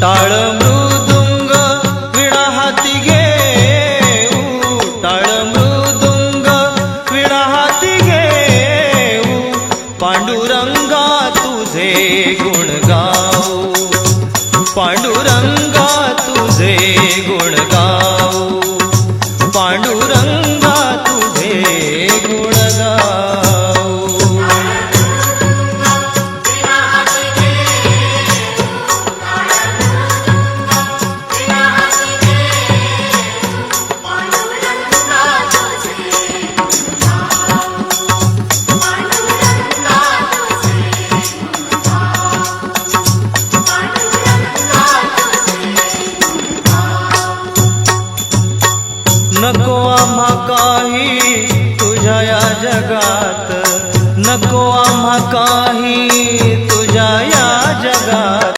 टाळ मृदुंग विणा हाती घेऊ, टाळ मृदुंग विणा हाती घेऊ, पांडुरंगा तुझे गुण गाऊ, पांडुरंगा तुझे गुण गाऊ, पांडुरंगा तुझे गुण गाऊ. नको आम्हा काही तुझ्या या जगात, नको आम्हा काही